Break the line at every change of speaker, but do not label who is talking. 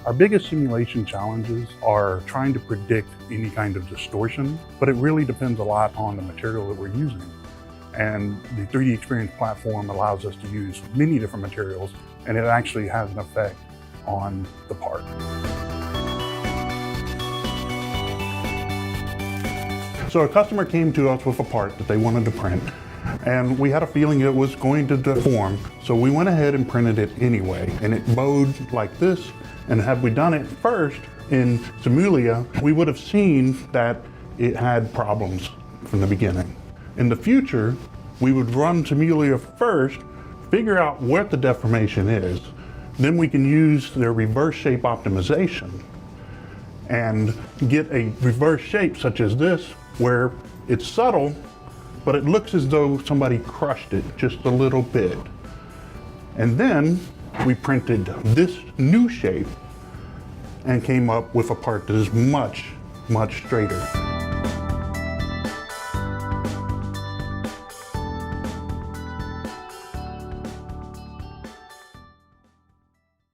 Our biggest simulation challenges are trying to predict any kind of distortion, but it really depends a lot on the material that we're using. And the 3D Experience platform allows us to use many different materials, and it actually has an effect on the part. So a customer came to us with a part that they wanted to print, and we had a feeling it was going to deform, so we went ahead and printed it anyway. And it bowed like this, and had we done it first in SIMULIA, we would have seen that it had problems from the beginning. In the future, we would run SIMULIA first, figure out what the deformation is, then we can use their reverse shape optimization and get a reverse shape such as this, where it's subtle, but it looks as though somebody crushed it just a little bit. And then we printed this new shape and came up with a part that is much, much straighter.